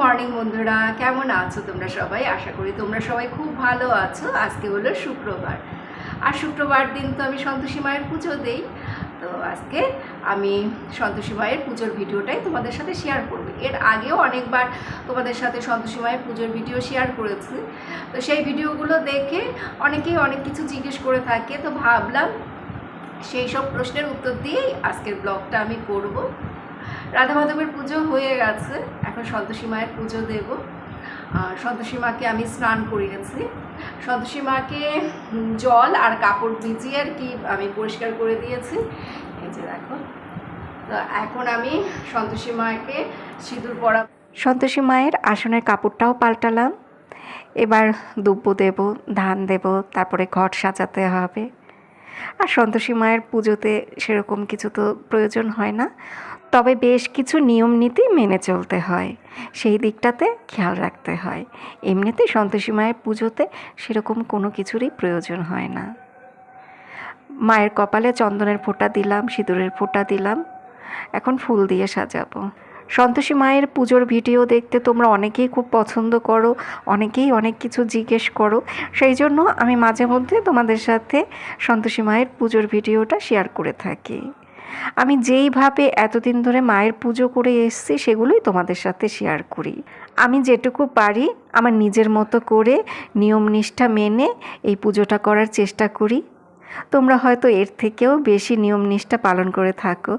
Morning বন্ধুরা, কেমন আছো তোমরা সবাই? আশা করি তোমরা সবাই খুব ভালো আছো। আজকে হলো শুক্রবার, আর শুক্রবার দিন তো আমি সন্তোষী মায়ের পুজো দেই। তো আজকে আমি সন্তোষী মায়ের পুজোর ভিডিওটাই তোমাদের সাথে শেয়ার করব। এর আগেও অনেকবার তোমাদের সাথে সন্তোষী মায়ের পুজোর ভিডিও শেয়ার করেছি। তো সেই ভিডিওগুলো দেখে অনেকেই অনেক কিছু জিজ্ঞেস করে থাকে, তো ভাবলাম সেই সব প্রশ্নের উত্তর দিয়েই আজকের ব্লগটা আমি করব। রাধা মাধবের পুজো হয়ে গেছে, এখন সন্তোষী মায়ের পুজো দেব। সন্তোষী মাকে আমি স্নান করিয়েছি। সন্তোষী মাকে জল আর কাপড় ভিজিয়ে আর কি আমি পরিষ্কার করে দিয়েছি। এই যে দেখো, তো এখন আমি সন্তোষী মাকে সিঁদুর পরা, সন্তোষী মায়ের আসনের কাপড়টাও পাল্টালাম। এবার দুব্ব দেব, ধান দেব, তারপরে ঘট সাজাতে হবে। আর সন্তোষী মায়ের পুজোতে সেরকম কিছু তো প্রয়োজন হয় না, তবে বেশ কিছু নিয়ম নীতি মেনে চলতে হয়, সেই দিকটাতে খেয়াল রাখতে হয়। এমনিতেই সন্তোষী মায়ের পুজোতে সেরকম কোনো কিছুরই প্রয়োজন হয় না। মায়ের কপালে চন্দনের ফোঁটা দিলাম, সিঁদুরের ফোঁটা দিলাম, এখন ফুল দিয়ে সাজাবো। সন্তোষী মায়ের পুজোর ভিডিও দেখতে তোমরা অনেকেই খুব পছন্দ করো, অনেকেই অনেক কিছু জিজ্ঞেস করো, সেই জন্য আমি মাঝে মধ্যে তোমাদের সাথে সন্তোষী মায়ের পুজোর ভিডিওটা শেয়ার করে থাকি। আমি যেইভাবে এতদিন ধরে মায়ের পুজো করে এসেছি সেগুলোই তোমাদের সাথে শেয়ার করি। আমি যেটুকু পারি আমার নিজের মতো করে নিয়ম নিষ্ঠা মেনে এই পুজোটা করার চেষ্টা করি। তোমরা হয়তো এর থেকেও বেশি নিয়ম নিষ্ঠা পালন করে থাকো,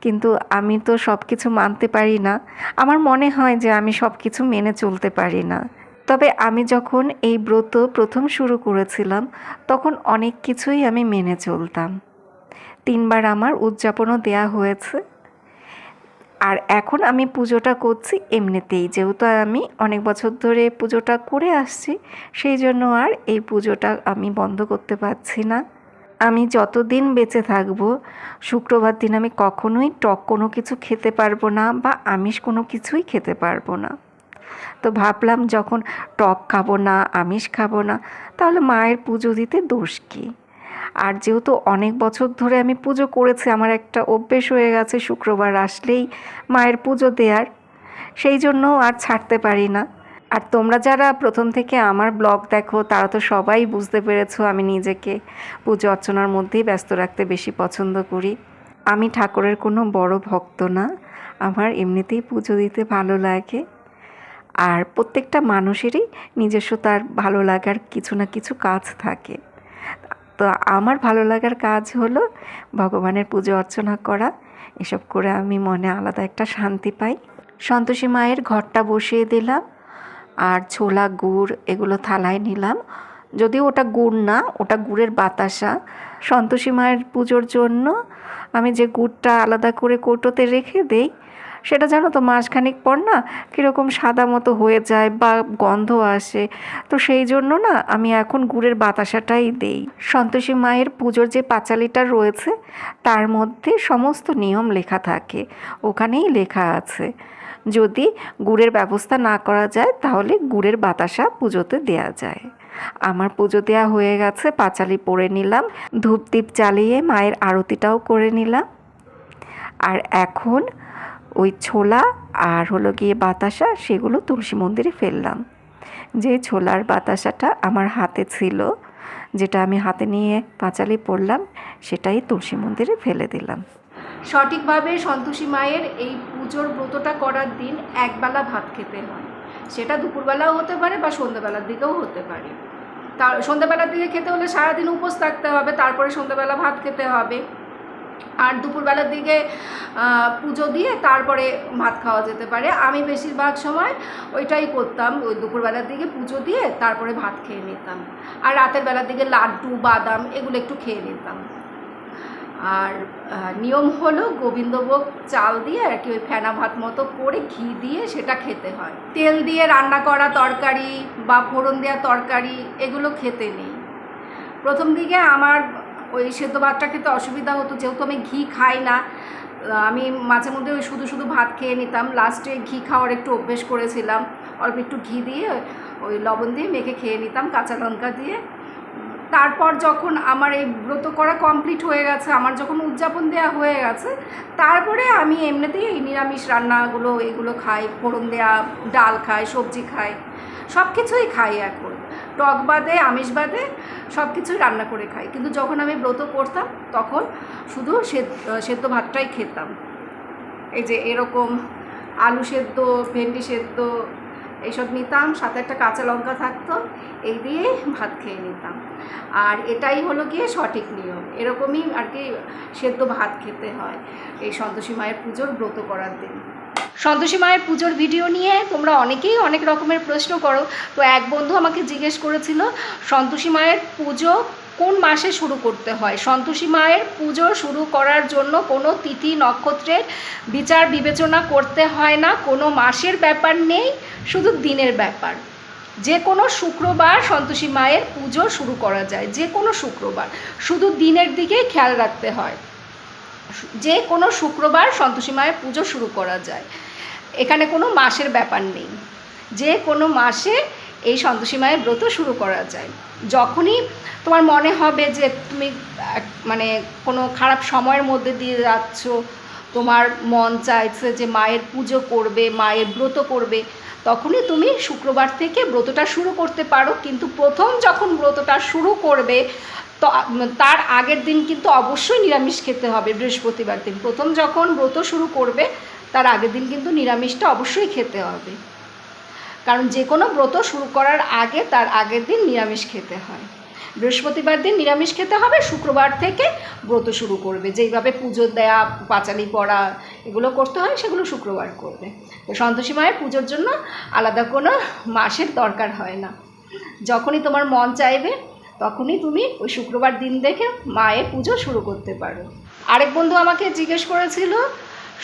কিন্তু আমি তো সব কিছু মানতে পারি না। আমার মনে হয় যে আমি সব কিছু মেনে চলতে পারি না। তবে আমি যখন এই ব্রত প্রথম শুরু করেছিলাম তখন অনেক কিছুই আমি মেনে চলতাম। 3 বার আমার উদযাপনও দেয়া হয়েছে। আর এখন আমি পুজোটা করছি এমনিতেই, যেহেতু আমি অনেক বছর ধরে পুজোটা করে আসছি, সেই জন্য আর এই পুজোটা আমি বন্ধ করতে পারছি না। আমি যতদিন বেঁচে থাকব, শুক্রবার দিন আমি কখনোই টক কোনো কিছু খেতে পারবো না বা আমিষ কোনো কিছুই খেতে পারবো না। তো ভাবলাম যখন টক খাবো না, আমিষ খাবো না, তাহলে মায়ের পুজো দিতে দোষ কী? আর যেহেতু অনেক বছর ধরে আমি পুজো করেছি, আমার একটা অভ্যেস হয়ে গেছে শুক্রবার আসলেই মায়ের পুজো দেওয়ার, সেই জন্য আর ছাড়তে পারি না। আর তোমরা যারা প্রথম থেকে আমার ব্লগ দেখো তারা তো সবাই বুঝতে পেরেছো আমি নিজেকে পুজো অর্চনার মধ্যেই ব্যস্ত রাখতে বেশি পছন্দ করি। আমি ঠাকুরের কোনো বড় ভক্ত না, আমার এমনিতেই পুজো দিতে ভালো লাগে। আর প্রত্যেকটা মানুষেরই নিজস্ব তার ভালো লাগার কিছু না কিছু কাজ থাকে। তো আমার ভালো লাগার কাজ হলো ভগবানের পুজো অর্চনা করা। এসব করে আমি মনে আলাদা একটা শান্তি পাই। সন্তোষী মায়ের ঘরটা বসিয়ে দিলাম, আর ছোলা গুড় এগুলো থালায় নিলাম। যদিও ওটা গুড় না, ওটা গুড়ের বাতাসা। সন্তোষী মায়ের পুজোর জন্য আমি যে গুড়টা আলাদা করে কৌটোতে রেখে দেই, সেটা জানো তো মাসখানেক পর না কীরকম সাদা মতো হয়ে যায় বা গন্ধ আসে। তো সেই জন্য না আমি এখন গুড়ের বাতাসাটাই দেই। সন্তোষী মায়ের পুজোর যে পাঁচালিটা রয়েছে তার মধ্যে সমস্ত নিয়ম লেখা থাকে, ওখানেই লেখা আছে যদি গুড়ের ব্যবস্থা না করা যায় তাহলে গুড়ের বাতাসা পুজোতে দেয়া যায়। আমার পুজো দেওয়া হয়ে গেছে, পাঁচালি পরে নিলাম, ধূপ দ্বীপ জ্বালিয়ে মায়ের আরতিটাও করে নিলাম। আর এখন ওই ছোলা আর হলো গিয়ে বাতাসা সেগুলো তুলসী মন্দিরে ফেললাম। যে ছোলার বাতাসাটা আমার হাতে ছিল, যেটা আমি হাতে নিয়ে পাঁচালি পড়লাম, সেটাই তুলসী মন্দিরে ফেলে দিলাম। সঠিকভাবে সন্তোষী মায়ের এই পুজোর ব্রতটা করার দিন একবেলা ভাত খেতে হয়। সেটা দুপুরবেলাও হতে পারে বা সন্ধ্যাবেলার দিকেও হতে পারে। তার সন্ধ্যাবেলার দিকে খেতে হলে সারাদিন উপোস থাকতে হবে, তারপরে সন্ধ্যাবেলা ভাত খেতে হবে। আর দুপুরবেলার দিকে পুজো দিয়ে তারপরে ভাত খাওয়া যেতে পারে। আমি বেশিরভাগ সময় ওইটাই করতাম, ওই দুপুরবেলার দিকে পুজো দিয়ে তারপরে ভাত খেয়ে নিতাম। আর রাতের বেলার দিকে লাড্ডু বাদাম এগুলো একটু খেয়ে নিতাম। আর নিয়ম হলো গোবিন্দভোগ চাল দিয়ে আর কি ওই ফেনা ভাত মতো করে ঘি দিয়ে সেটা খেতে হয়। তেল দিয়ে রান্না করা তরকারি বা ফোড়ন দেওয়া তরকারি এগুলো খেতে নেই। প্রথম দিকে আমার ওই সেদ্ধ ভাতটা খেতে অসুবিধা হতো, যেহেতু আমি ঘি খাই না। আমি মাঝে মধ্যে ওই শুধু শুধু ভাত খেয়ে নিতাম। লাস্টে ঘি খাওয়ার একটু অভ্যেস করেছিলাম, অল্প একটু ঘি দিয়ে ওই লবণ দিয়ে মেখে খেয়ে নিতাম, কাঁচা লঙ্কা দিয়ে। তারপর যখন আমার এই ব্রত করা কমপ্লিট হয়ে গেছে, আমার যখন উদযাপন দেওয়া হয়ে গেছে, তারপরে আমি এমনিতেই এই নিরামিষ রান্নাগুলো এগুলো খাই, ফোড়ন দেওয়া ডাল খাই, সবজি খাই, সব কিছুই খাই এখন, টক বাদে আমিষ বাদে সব কিছুই রান্না করে খাই। কিন্তু যখন আমি ব্রত করতাম তখন শুধু সেদ্ধ ভাতটাই খেতাম। এই যে এরকম আলু সেদ্ধ, ভেন্ডি সেদ্ধ এইসব নিতাম, সাথে একটা কাঁচা লঙ্কা থাকতো, এই দিয়ে ভাত খেয়ে নিতাম। আর এটাই হলো গিয়ে সঠিক নিয়ম, এরকমই আর কি সেদ্ধ ভাত খেতে হয় এই সন্তোষী মায়ের পুজোর ব্রত করার দিন। সন্তোষী মায়ের পুজোর ভিডিও নিয়ে তোমরা অনেকেই অনেক রকমের প্রশ্ন করো। তো এক বন্ধু আমাকে জিজ্ঞেস করেছিল সন্তোষী মায়ের পুজো কোন মাসে শুরু করতে হয়। সন্তোষী মায়ের পুজো শুরু করার জন্য কোনো তিথি নক্ষত্রের বিচার বিবেচনা করতে হয় না, কোনো মাসের ব্যাপার নেই, শুধু দিনের ব্যাপার। যে কোনো শুক্রবার সন্তোষী মায়ের পুজো শুরু করা যায়, যে কোনো শুক্রবার, শুধু দিনের দিকেই খেয়াল রাখতে হয়। যে কোনো শুক্রবার সন্তোষী মায়ের পুজো শুরু করা যায়, এখানে কোনো মাসের ব্যাপার নেই, যে কোনো মাসে এই সন্তোষী মায়ের ব্রত শুরু করা যায়। যখনই তোমার মনে হবে যে তুমি মানে কোনো খারাপ সময়ের মধ্যে দিয়ে যাচ্ছ, তোমার মন চাইছে যে মায়ের পুজো করবে, মায়ের ব্রত করবে, তখনই তুমি শুক্রবার থেকে ব্রতটা শুরু করতে পারো। কিন্তু প্রথম যখন ব্রতটা শুরু করবে তো তার আগের দিন কিন্তু অবশ্যই নিরামিষ খেতে হবে। বৃহস্পতিবার দিন প্রথম যখন ব্রত শুরু করবে তার আগের দিন কিন্তু নিরামিষটা অবশ্যই খেতে হবে, কারণ যে কোনো ব্রত শুরু করার আগে তার আগের দিন নিরামিষ খেতে হয়। বৃহস্পতিবার দিন নিরামিষ খেতে হবে, শুক্রবার থেকে ব্রত শুরু করবে। যেইভাবে পুজো দেয়া, পাঁচালি পড়া এগুলো করতে হয় সেগুলো শুক্রবার করবে। তো সন্তোষী মায়ের পুজোর জন্য আলাদা কোনো মাসের দরকার হয় না, যখনই তোমার মন চাইবে তখনই তুমি ওই শুক্রবার দিন দেখে মায়ের পুজো শুরু করতে পারো। আরেক বন্ধু আমাকে জিজ্ঞেস করেছিল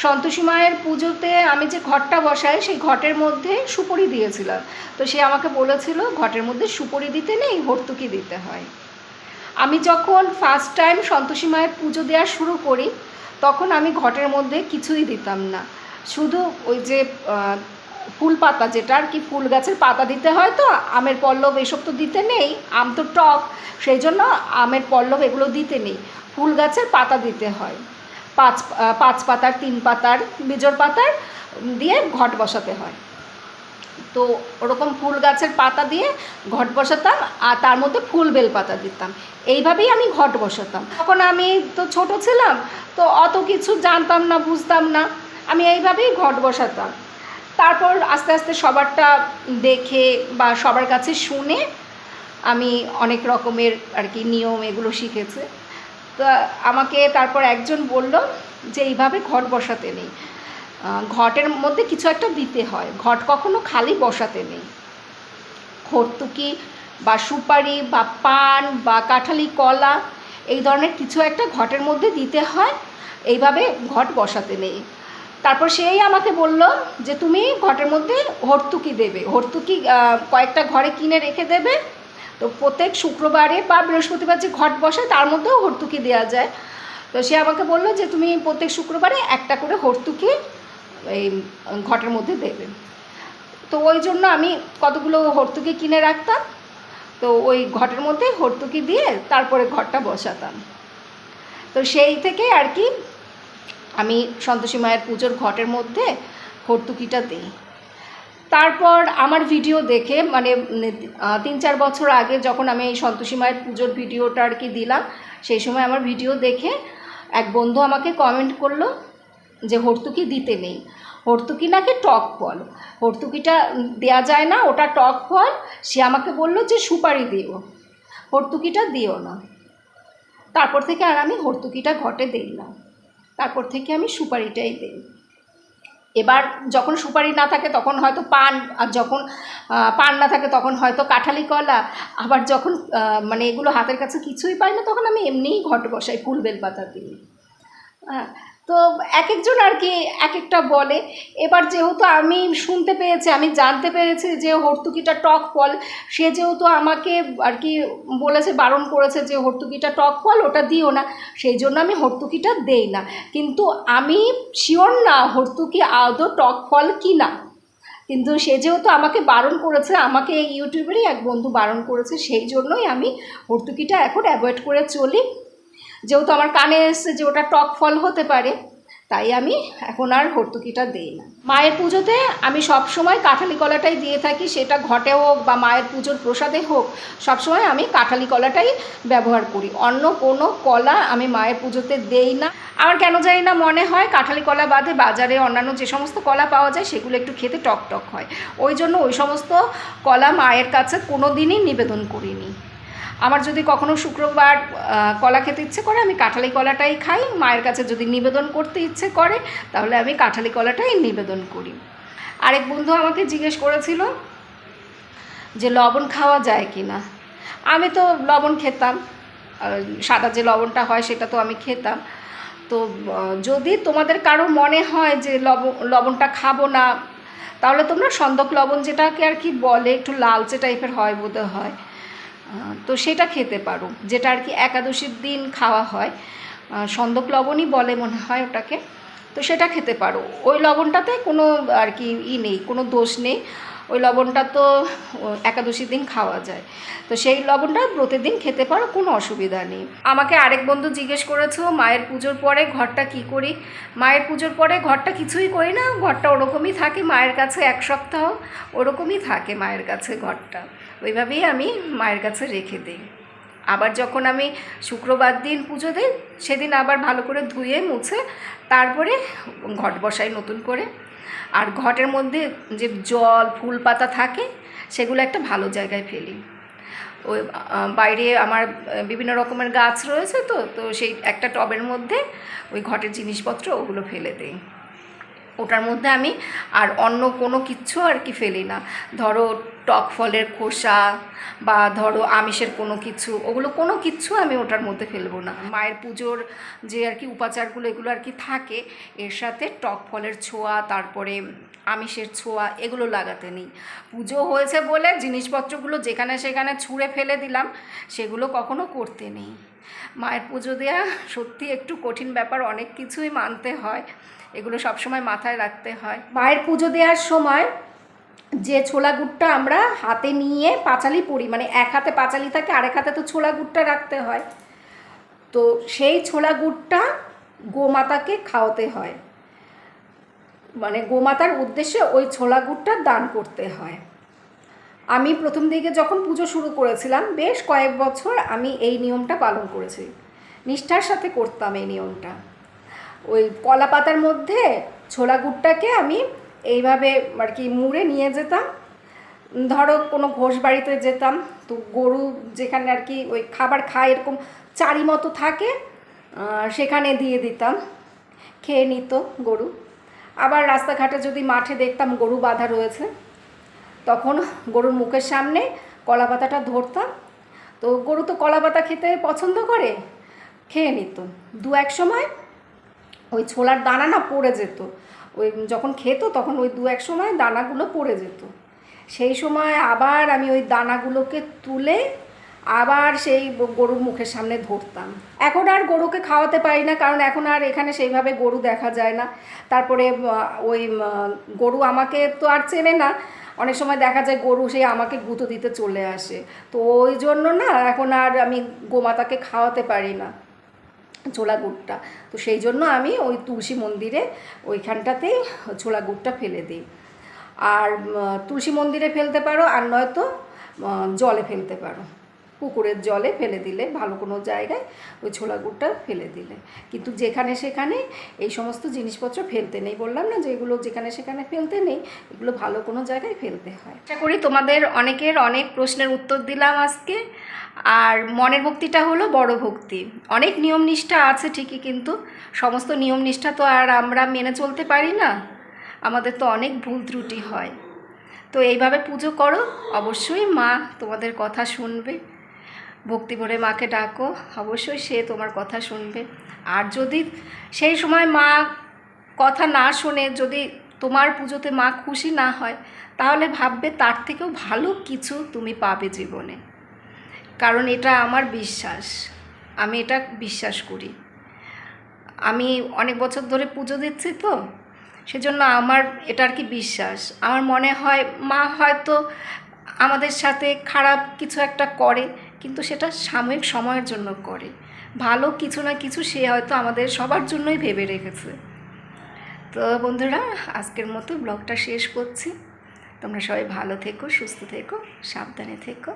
সন্তোষী মায়ের পুজোতে আমি যে ঘটটা বসাই সেই ঘটের মধ্যে সুপুরি দিয়েছিলাম, তো সে আমাকে বলেছিল ঘটের মধ্যে সুপুরি দিতে নেই, হর্তুকি দিতে হয়। আমি যখন ফার্স্ট টাইম সন্তোষী মায়ের পুজো দেওয়া শুরু করি তখন আমি ঘটের মধ্যে কিছুই দিতাম না, শুধু ওই যে ফুল পাতা, যেটা আর কি ফুল গাছের পাতা দিতে হয়, তো আমের পল্লব এসব তো দিতে নেই, আম তো টক, সেই জন্য আমের পল্লব এগুলো দিতে নেই, ফুল গাছের পাতা দিতে হয়, পাঁচ পাতার, 3 পাতার, বিজোড় পাতার দিয়ে ঘট বসাতে হয়। তো ওরকম ফুল গাছের পাতা দিয়ে ঘট বসাতাম, আর তার মধ্যে ফুল বেল পাতা দিতাম, এইভাবেই আমি ঘট বসাতাম। তখন আমি তো ছোট ছিলাম, তো অত কিছু জানতাম না, বুঝতাম না, আমি এইভাবেই ঘট বসাতাম। তারপর আস্তে আস্তে সবারটা দেখে বা সবার কাছে শুনে আমি অনেক রকমের আর কি নিয়ম এগুলো শিখেছি। তো আমাকে তারপর একজন বলল যে এইভাবে ঘট বসাতে নেই, ঘটের মধ্যে কিছু একটা দিতে হয়, ঘট কখনো খালি বসাতে নেই, হর্তুকি বা সুপারি বা পান বা কাঁঠালি কলা এই ধরনের কিছু একটা ঘটের মধ্যে দিতে হয়, এইভাবে ঘট বসাতে নেই। তারপর সেই আমাকে বলল যে তুমি ঘটের মধ্যে হর্তুকি দেবে, হর্তুকি কয়েকটা ঘরে কিনে রেখে দেবে, তো প্রত্যেক শুক্রবারে বা বৃহস্পতিবার যে ঘট বসে তার মধ্যেও হর্তুকি দেওয়া যায়। তো সে আমাকে বললো যে তুমি প্রত্যেক শুক্রবারে একটা করে হর্তুকি এই ঘটের মধ্যে দেবে। তো ওই জন্য আমি কতগুলো হর্তুকি কিনে রাখতাম, তো ওই ঘটের মধ্যে হর্তুকি দিয়ে তারপরে ঘরটা বসাতাম। তো সেই থেকে আর কি আমি সন্তোষী মায়ের পুজোর ঘটের মধ্যে হর্তুকিটা দিই। তারপর আমার ভিডিও দেখে মানে 3-4 বছর আগে যখন আমি এই সন্তোষী মায়ের পুজোর ভিডিওটা আর কি দিলাম, সেই সময় আমার ভিডিও দেখে এক বন্ধু আমাকে কমেন্ট করলো যে হর্তুকি দিতে নেই, হর্তুকি নাকি টক ফল, হর্তুকিটা দেওয়া যায় না, ওটা টক ফল। সে আমাকে বললো যে সুপারি দিও, হর্তুকিটা দিও না। তারপর থেকে আর আমি হর্তুকিটা ঘটে দিই না, তারপর থেকে আমি সুপারিটাই দিই। এবার যখন সুপারি না থাকে তখন হয়তো পান, আর যখন পান না থাকে তখন হয়তো কাঁঠালি কলা, আবার যখন মানে এগুলো হাতের কাছে কিছুই পাই না তখন আমি এমনিই ঘট বসাই ফুল বেলপাতা দিয়ে। হ্যাঁ, তো এক একজন আর কি এক একটা বলে। এবার যেহেতু আমি শুনতে পেয়েছি, আমি জানতে পেরেছি যে হর্তুকিটা টক ফল, সে যেহেতু আমাকে আর কি বলেছে, বারণ করেছে যে হর্তুকিটা টক ফল, ওটা দিও না, সেই জন্য আমি হর্তুকিটা দেই না। কিন্তু আমি শিওর না হর্তুকি আদৌ টক ফল কি না, কিন্তু সে যেহেতু আমাকে বারণ করেছে, আমাকে এই ইউটিউবেরই এক বন্ধু বারণ করেছে, সেই জন্যই আমি ভর্তুকিটা এখন অ্যাভয়েড করে চলি। যেহেতু আমার কানে এসছে যে ওটা টক ফল হতে পারে, তাই আমি এখন আর ভর্তুকিটা দিই না। মায়ের পুজোতে আমি সবসময় কাঁঠালি কলাটাই দিয়ে থাকি, সেটা ঘটে হোক বা মায়ের পুজোর প্রসাদে হোক, সবসময় আমি কাঁঠালি কলাটাই ব্যবহার করি। অন্য কোনো কলা আমি মায়ের পুজোতে দেই না। আমার কেন জানি না মনে হয় কাঁঠালি কলা বাদে বাজারে অন্যান্য যে সমস্ত কলা পাওয়া যায় সেগুলো একটু খেতে টক টক হয়, ওই জন্য ওই সমস্ত কলা মায়ের কাছে কোনো দিনই নিবেদন করিনি। আমার যদি কখনো শুক্রবার কলা খেতে ইচ্ছে করে আমি কাঁঠালি কলাটাই খাই, মায়ের কাছে যদি নিবেদন করতে ইচ্ছে করে তাহলে আমি কাঁঠালি কলাটাই নিবেদন করি। আরেক বন্ধু আমাকে জিজ্ঞেস করেছিল যে লবণ খাওয়া যায় কি না। আমি তো লবণ খেতাম, সাদা যে লবণটা হয় সেটা তো আমি খেতাম। তো যদি তোমাদের কারো মনে হয় যে লবণটা খাবো না, তাহলে তোমরা সন্দক লবণ যেটাকে আর কি বলে, একটু লালচে টাইপের হয় বোধ হয়, তো সেটা খেতে পারো, যেটা আর কি একাদশীর দিন খাওয়া হয়, সন্দক লবণই বলে মনে হয় ওটাকে। তো সেটা খেতে পারো, ওই লবণটাতে কোনো আর কি নেই, কোনো দোষ নেই, ওই লবণটা তো একাদশীর দিন খাওয়া যায়, তো সেই লবণটা প্রতিদিন খেতে পারো, কোনো অসুবিধা নেই। আমাকে আরেক বন্ধু জিজ্ঞেস করেছো মায়ের পুজোর পরে ঘরটা কি করি। মায়ের পুজোর পরে ঘরটা কিছুই করি না, ঘরটা ওরকমই থাকে মায়ের কাছে, এক সপ্তাহ ওরকমই থাকে মায়ের কাছে ঘরটা, ওইভাবেই আমি মায়ের কাছে রেখে দিই। আবার যখন আমি শুক্রবার দিন পুজো দিই সেদিন আবার ভালো করে ধুয়ে মুছে তারপরে ঘট বসাই নতুন করে। আর ঘটের মধ্যে যে জল ফুল পাতা থাকে সেগুলো একটা ভালো জায়গায় ফেলি। ওই বাইরে আমার বিভিন্ন রকমের গাছ রয়েছে, তো তো সেই একটা টবের মধ্যে ওই ঘটের জিনিসপত্র ওগুলো ফেলে দিই। ওটার মধ্যে আমি আর অন্য কোনো কিচ্ছু আর কি ফেলি না। ধরো টক ফলের খোসা বা ধরো আমিষের কোনো কিছু, ওগুলো কোনো কিচ্ছু আমি ওটার মধ্যে ফেলবো না। মায়ের পুজোর যে আর কি উপাচারগুলো এগুলো আর কি থাকে, এর সাথে টক ফলের ছোঁয়া, তারপরে আমিষের ছোঁয়া, এগুলো লাগাতে নেই। পুজো হয়েছে বলে জিনিসপত্রগুলো যেখানে সেখানে ছুঁড়ে ফেলে দিলাম, সেগুলো কখনো করতে নেই। মায়ের পুজো দেওয়া সত্যি একটু কঠিন ব্যাপার, অনেক কিছুই মানতে হয়, এগুলো সবসময় মাথায় রাখতে হয়। মায়ের পুজো দেওয়ার সময় যে ছোলা গুড়টা আমরা হাতে নিয়ে পাঁচালি পড়ি, মানে এক হাতে পাঁচালি থাকে আরেক হাতে তো ছোলা গুড়টা রাখতে হয়, তো সেই ছোলা গুড়টা গোমাতাকে খাওয়াতে হয়, মানে গোমাতার উদ্দেশ্যে ওই ছোলা গুড়টা দান করতে হয়। আমি প্রথম দিকে যখন পুজো শুরু করেছিলাম বেশ কয়েক বছর আমি এই নিয়মটা পালন করেছি, নিষ্ঠার সাথে করতাম এই নিয়মটা। ওই কলা পাতার মধ্যে ছোলা গুড়টাকে আমি এইভাবে আর কি মুড়ে নিয়ে যেতাম। ধরো কোনো ঘোষ বাড়িতে যেতাম, তো গরু যেখানে আর কি ওই খাবার খায় এরকম চারি মতো থাকে, সেখানে দিয়ে দিতাম, খেয়ে নিত গরু। আবার রাস্তাঘাটে যদি মাঠে দেখতাম গরু বাঁধা রয়েছে, তখন গরুর মুখের সামনে কলা পাতাটা ধরতাম, তো গরু তো কলা পাতা খেতে পছন্দ করে, খেয়ে নিত। দু এক সময় ওই ছোলার দানা না পড়ে যেত, ওই যখন খেত তখন ওই দু এক সময় দানাগুলো পড়ে যেত, সেই সময় আবার আমি ওই দানাগুলোকে তুলে আবার সেই গরুর মুখের সামনে ধরতাম। এখন আর গরুকে খাওয়াতে পারি না, কারণ এখন আর এখানে সেইভাবে গরু দেখা যায় না। তারপরে ওই গরু আমাকে তো আর চেনে না, অনেক সময় দেখা যায় গরু সেই আমাকে গুঁতো দিতে চলে আসে, তো ওই জন্য না এখন আর আমি গোমাতাকে খাওয়াতে পারি না ছোলা গুড়টা। তো সেই জন্য আমি ওই তুলসী মন্দিরে ওইখানটাতেই ছোলা গুড়টা ফেলে দিই। আর তুলসী মন্দিরে ফেলতে পারো, আর নয়তো জলে ফেলতে পারো, পুকুরের জলে ফেলে দিলে, ভালো কোনো জায়গায় ওই ছোলা গুড়টা ফেলে দিলে। কিন্তু যেখানে সেখানে এই সমস্ত জিনিসপত্র ফেলতে নেই, বললাম না যে এগুলো যেখানে সেখানে ফেলতে নেই, এগুলো ভালো কোনো জায়গায় ফেলতে হয়। আশা করি তোমাদের অনেকের অনেক প্রশ্নের উত্তর দিলাম আজকে। আর মনের ভক্তিটা হলো বড় ভক্তি। অনেক নিয়ম নিষ্ঠা আছে ঠিকই, কিন্তু সমস্ত নিয়ম নিষ্ঠা তো আর আমরা মেনে চলতে পারি না, আমাদের তো অনেক ভুল ত্রুটি হয়। তো এইভাবে পুজো করো, অবশ্যই মা তোমাদের কথা শুনবে। ভক্তি ভরে মাকে ডাকো, অবশ্যই সে তোমার কথা শুনবে। আর যদি সেই সময় মা কথা না শোনে, যদি তোমার পুজোতে মা খুশি না হয়, তাহলে ভাববে তার থেকেও ভালো কিছু তুমি পাবে জীবনে। কারণ এটা আমার বিশ্বাস, আমি এটা বিশ্বাস করি। আমি অনেক বছর ধরে পুজো দিচ্ছি, তো সেজন্য আমার এটা আর কি বিশ্বাস। আমার মনে হয় মা হয়তো আমাদের সাথে খারাপ কিছু একটা করে, কিন্তু সেটা সাময়িক সময়ের জন্য করে। ভালো কিছু না কিছু সে হয়তো আমাদের সবার জন্যই ভেবে রেখেছে। তো বন্ধুরা, আজকের মতো ব্লগটা শেষ করছি। তোমরা সবাই ভালো থেকো, সুস্থ থেকো, সাবধানে থেকো।